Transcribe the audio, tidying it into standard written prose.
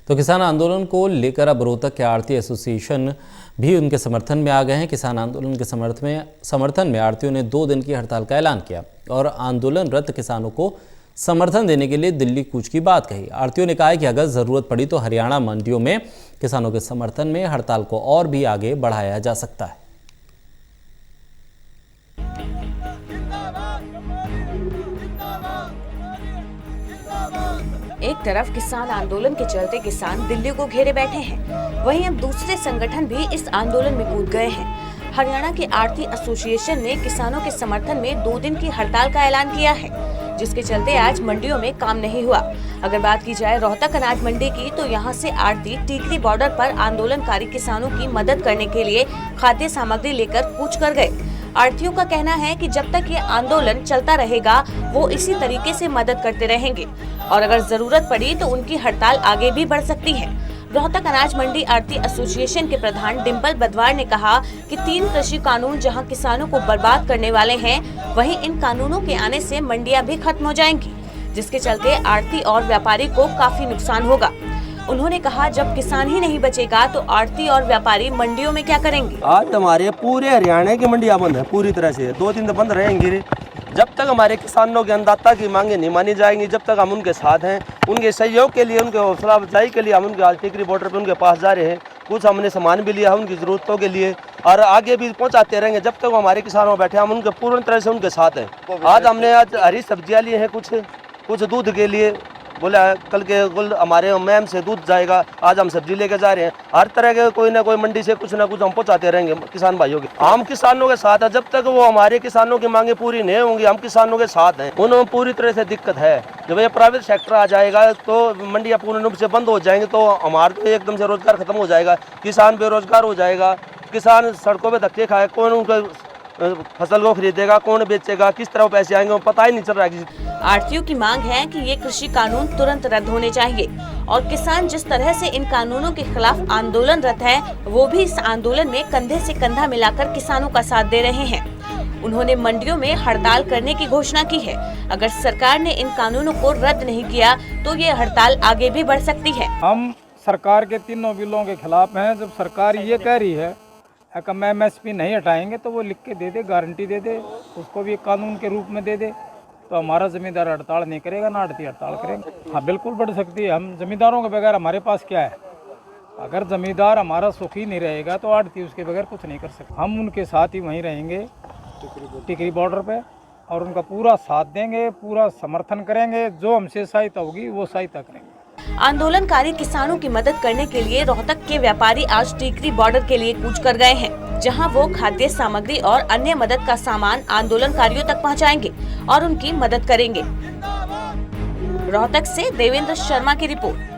तो किसान आंदोलन को लेकर अब रोहतक के आढ़ती एसोसिएशन भी उनके समर्थन में आ गए हैं। किसान आंदोलन के समर्थन में आढ़तियों ने 2 दिन की हड़ताल का ऐलान किया और आंदोलनरत किसानों को समर्थन देने के लिए दिल्ली कूच की बात कही। आढ़तियों ने कहा है कि अगर ज़रूरत पड़ी तो हरियाणा मंडियों में किसानों के समर्थन में हड़ताल को और भी आगे बढ़ाया जा सकता है। एक तरफ किसान आंदोलन के चलते किसान दिल्ली को घेरे बैठे हैं, वहीं अब दूसरे संगठन भी इस आंदोलन में कूद गए हैं। हरियाणा के आढ़ती एसोसिएशन ने किसानों के समर्थन में 2 दिन की हड़ताल का ऐलान किया है, जिसके चलते आज मंडियों में काम नहीं हुआ। अगर बात की जाए रोहतक अनाज मंडी की, तो यहां से आढ़ती टीकरी बॉर्डर पर आंदोलनकारी किसानों की मदद करने के लिए खाद्य सामग्री लेकर कूच कर गए। आढ़तियों का कहना है कि जब तक ये आंदोलन चलता रहेगा वो इसी तरीके से मदद करते रहेंगे और अगर जरूरत पड़ी तो उनकी हड़ताल आगे भी बढ़ सकती है। रोहतक अनाज मंडी आढ़ती एसोसिएशन के प्रधान डिम्पल बदवार ने कहा कि 3 कृषि कानून जहां किसानों को बर्बाद करने वाले हैं, वहीं इन कानूनों के आने से मंडियां भी खत्म हो जाएंगी, जिसके चलते आढ़ती और व्यापारी को काफी नुकसान होगा। उन्होंने कहा जब किसान ही नहीं बचेगा तो आढ़ती और व्यापारी मंडियों में क्या करेंगे। आज हमारे पूरे हरियाणा की मंडियां बंद है पूरी तरह से, 2 दिन तो बंद रहेंगी। जब तक हमारे किसानों के अन्नदाता की मांगे नहीं मानी जाएंगी, जब तक हम उनके साथ हैं, उनके सहयोग के लिए, उनके हौसला अफजाई के लिए हम उनके आज टिकरी बॉर्डर पर उनके पास जा रहे हैं। कुछ हमने सामान भी लिया है उनकी ज़रूरतों के लिए और आगे भी पहुंचाते रहेंगे जब तक वो हमारे किसानों बैठे। हम उनके पूर्ण तरह से उनके साथ हैं। आज हमने हरी सब्जियाँ लिए हैं, कुछ दूध के लिए बोला कल के कुल हमारे मैम से दूध जाएगा, आज हम सब्जी लेके जा रहे हैं। हर तरह के कोई ना कोई मंडी से कुछ ना कुछ हम पहुंचाते रहेंगे किसान भाइयों के। हम किसानों के साथ है, जब तक वो हमारे किसानों की मांगे पूरी नहीं होंगी हम किसानों के साथ हैं। उन्हें पूरी तरह से दिक्कत है। जब ये प्राइवेट सेक्टर आ जाएगा तो मंडियाँ पूर्ण रूप से बंद हो जाएंगी तो हमारा तो एकदम से रोजगार खत्म हो जाएगा, किसान बेरोजगार हो जाएगा। किसान सड़कों पर धक्के खाए, कौन उनका फसल को खरीदेगा, कौन बेचेगा, किस तरह पैसे आएंगे पता ही नहीं चल रहा है। आढ़तियों की मांग है कि ये कृषि कानून तुरंत रद्द होने चाहिए और किसान जिस तरह से इन कानूनों के खिलाफ आंदोलनरत है, वो भी इस आंदोलन में कंधे से कंधा मिलाकर किसानों का साथ दे रहे हैं। उन्होंने मंडियों में हड़ताल करने की घोषणा की है। अगर सरकार ने इन कानूनों को रद्द नहीं किया तो ये हड़ताल आगे भी बढ़ सकती है। हम सरकार के 3 बिलों के खिलाफ हैं। जब सरकार ये कह रही है कि हम MSP नहीं हटाएंगे तो वो लिख के दे दे, गारंटी दे दे, उसको भी एक कानून के रूप में दे दे, तो हमारा जमींदार हड़ताल नहीं करेगा ना आढ़ती हड़ताल करेंगे। हाँ बिल्कुल बढ़ सकती है। हम जमींदारों के बगैर हमारे पास क्या है। अगर जमींदार हमारा सुखी नहीं रहेगा तो आढ़ती उसके बगैर कुछ नहीं कर सकते। हम उनके साथ ही वहीं रहेंगे टिकरी बॉर्डर पे और उनका पूरा साथ देंगे, पूरा समर्थन करेंगे। जो हमसे सहायता होगी वो सहायता करेंगे। आंदोलनकारी किसानों की मदद करने के लिए रोहतक के व्यापारी आज टीकरी बॉर्डर के लिए कूच कर गए हैं, जहां वो खाद्य सामग्री और अन्य मदद का सामान आंदोलनकारियों तक पहुंचाएंगे और उनकी मदद करेंगे। रोहतक से देवेंद्र शर्मा की रिपोर्ट।